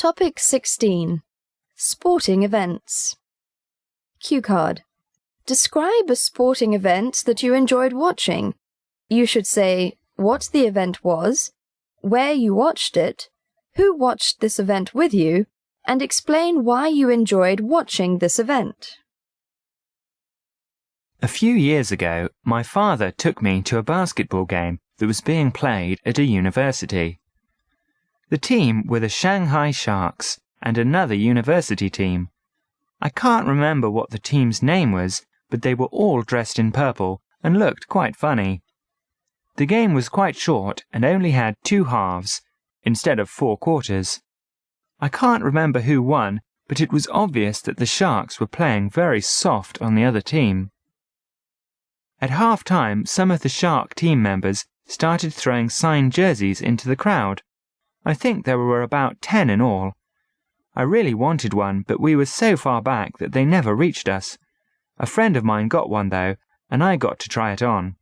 Topic 16. Sporting events. Cue card. Describe a sporting event that you enjoyed watching. You should say what the event was, where you watched it, who watched this event with you, and explain why you enjoyed watching this event. A few years ago, my father took me to a basketball game that was being played at a university. The team were the Shanghai Sharks and another university team. I can't remember what the team's name was, but they were all dressed in purple and looked quite funny. The game was quite short and only had 2 halves, instead of 4 quarters. I can't remember who won, but it was obvious that the Sharks were playing very soft on the other team. At half-time, some of the Shark team members started throwing signed jerseys into the crowd. I think there were about 10 in all. I really wanted one, but we were so far back that they never reached us. A friend of mine got one, though, and I got to try it on.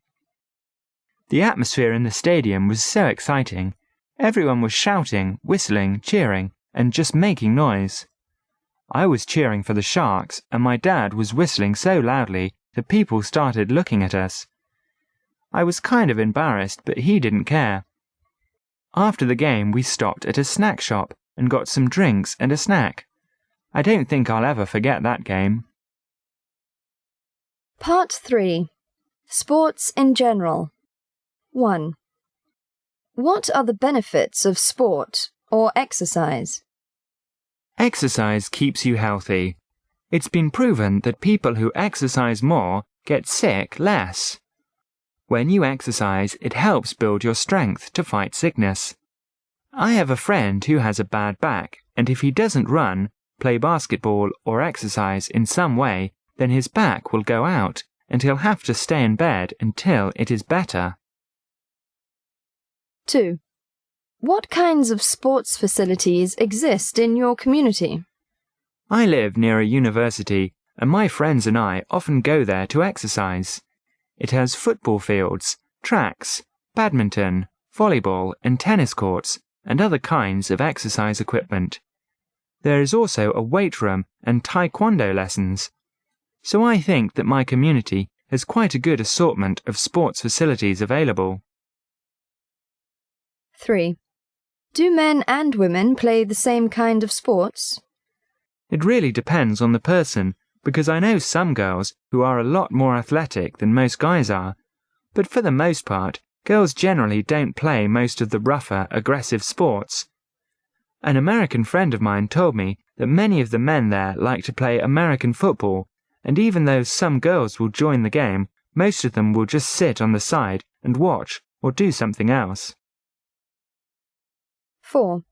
The atmosphere in the stadium was so exciting. Everyone was shouting, whistling, cheering, and just making noise. I was cheering for the Sharks, and my dad was whistling so loudly that people started looking at us. I was kind of embarrassed, but he didn't care. After the game, we stopped at a snack shop and got some drinks and a snack. I don't think I'll ever forget that game. Part 3. Sports in general. 1. What are the benefits of sport or exercise? Exercise keeps you healthy. It's been proven that people who exercise more get sick less. When you exercise, it helps build your strength to fight sickness. I have a friend who has a bad back, and if he doesn't run, play basketball, or exercise in some way, then his back will go out, and he'll have to stay in bed until it is better. 2. What kinds of sports facilities exist in your community? I live near a university, and my friends and I often go there to exercise. It has football fields, tracks, badminton, volleyball and tennis courts, and other kinds of exercise equipment. There is also a weight room and taekwondo lessons. So I think that my community has quite a good assortment of sports facilities available. 3. Do men and women play the same kind of sports? It really depends on the person, because I know some girls who are a lot more athletic than most guys are, but for the most part, girls generally don't play most of the rougher, aggressive sports. An American friend of mine told me that many of the men there like to play American football, and even though some girls will join the game, most of them will just sit on the side and watch or do something else. 4.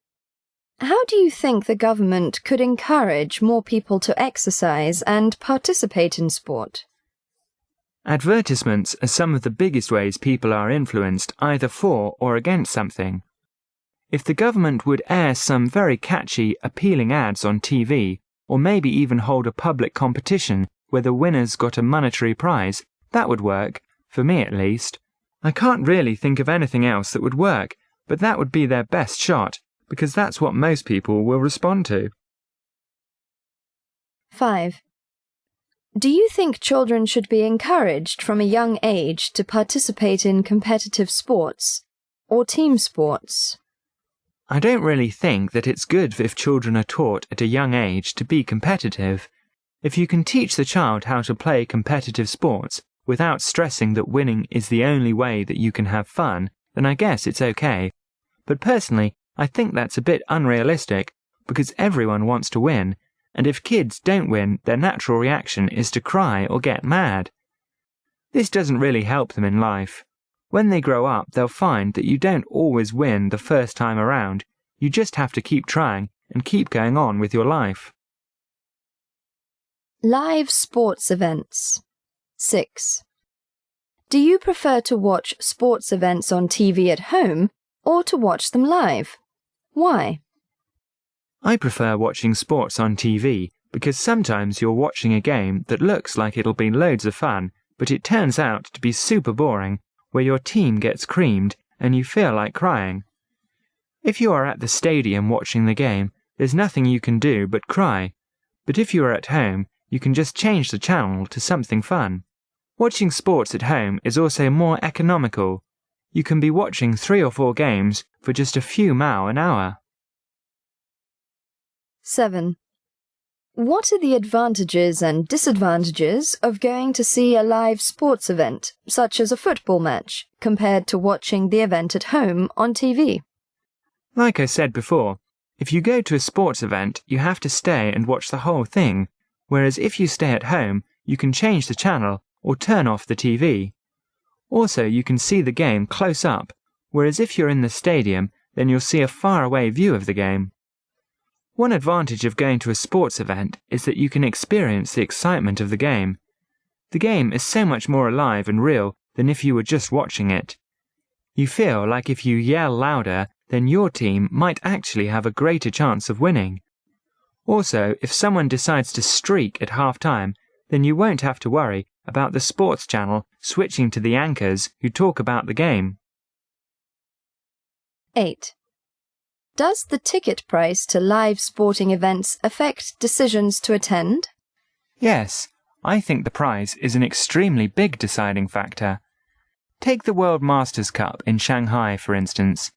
How do you think the government could encourage more people to exercise and participate in sport? Advertisements are some of the biggest ways people are influenced either for or against something. If the government would air some very catchy, appealing ads on TV, or maybe even hold a public competition where the winners got a monetary prize, that would work, for me at least. I can't really think of anything else that would work, but that would be their best shot, because that's what most people will respond to. 5. Do you think children should be encouraged from a young age to participate in competitive sports or team sports? I don't really think that it's good if children are taught at a young age to be competitive. If you can teach the child how to play competitive sports without stressing that winning is the only way that you can have fun, then I guess it's okay. But personally, I think that's a bit unrealistic, because everyone wants to win, and if kids don't win, their natural reaction is to cry or get mad. This doesn't really help them in life. When they grow up, they'll find that you don't always win the first time around. You just have to keep trying and keep going on with your life. Live sports events. 6. Do you prefer to watch sports events on TV at home or to watch them live? Why? I prefer watching sports on TV because sometimes you're watching a game that looks like it'll be loads of fun, but it turns out to be super boring, where your team gets creamed and you feel like crying. If you are at the stadium watching the game, There's nothing you can do but cry. But if you are at home, you can just change the channel to something fun. Watching sports at home is also more economical. You can be watching 3 or 4 games for just a few mao an hour. 7. What are the advantages and disadvantages of going to see a live sports event, such as a football match, compared to watching the event at home on TV? Like I said before, if you go to a sports event, you have to stay and watch the whole thing, whereas if you stay at home, you can change the channel or turn off the TV. Also, you can see the game close up, whereas if you're in the stadium, then you'll see a far-away view of the game. One advantage of going to a sports event is that you can experience the excitement of the game. The game is so much more alive and real than if you were just watching it. You feel like if you yell louder, then your team might actually have a greater chance of winning. Also, if someone decides to streak at half-time, then you won't have to worry about the sports channel switching to the anchors who talk about the game. 8. Does the ticket price to live sporting events affect decisions to attend? Yes, I think the price is an extremely big deciding factor. Take the World Masters Cup in Shanghai, for instance.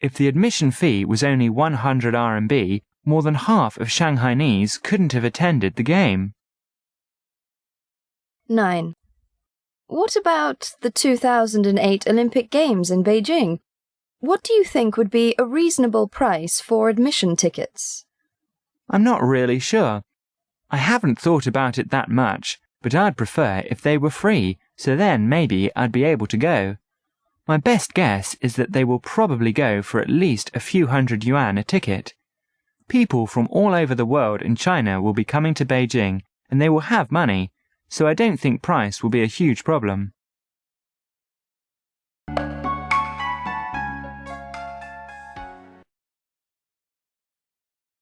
If the admission fee was only 100 RMB, more than half of Shanghainese couldn't have attended the game. 9. What about the 2008 Olympic Games in Beijing? What do you think would be a reasonable price for admission tickets? I'm not really sure. I haven't thought about it that much, but I'd prefer if they were free, so then maybe I'd be able to go. My best guess is that they will probably go for at least a few hundred yuan a ticket. People from all over the world and China will be coming to Beijing, and they will have money, so I don't think price will be a huge problem.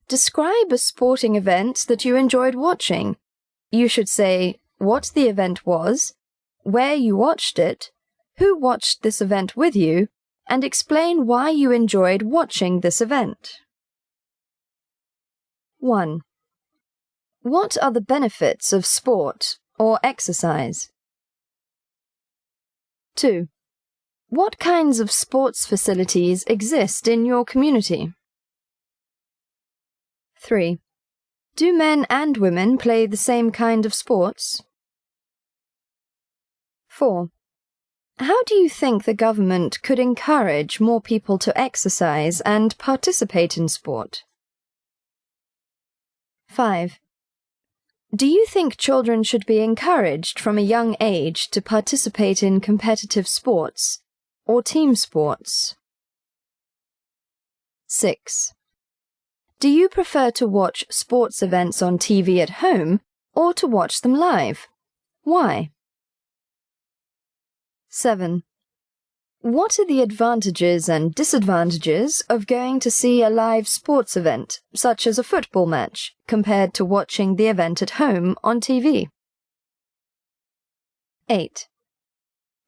Describe a sporting event that you enjoyed watching. You should say what the event was, where you watched it, who watched this event with you, and explain why you enjoyed watching this event. 1. What are the benefits of sport or exercise? 2. What kinds of sports facilities exist in your community? 3. Do men and women play the same kind of sports? 4. How do you think the government could encourage more people to exercise and participate in sport? 5. Do you think children should be encouraged from a young age to participate in competitive sports or team sports? 6. Do you prefer to watch sports events on TV at home or to watch them live? Why? 7. What are the advantages and disadvantages of going to see a live sports event, such as a football match, compared to watching the event at home on TV? 8.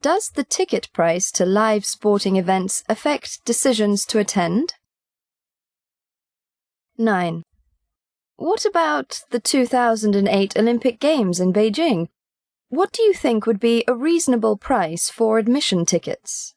Does the ticket price to live sporting events affect decisions to attend? 9. What about the 2008 Olympic Games in Beijing? What do you think would be a reasonable price for admission tickets?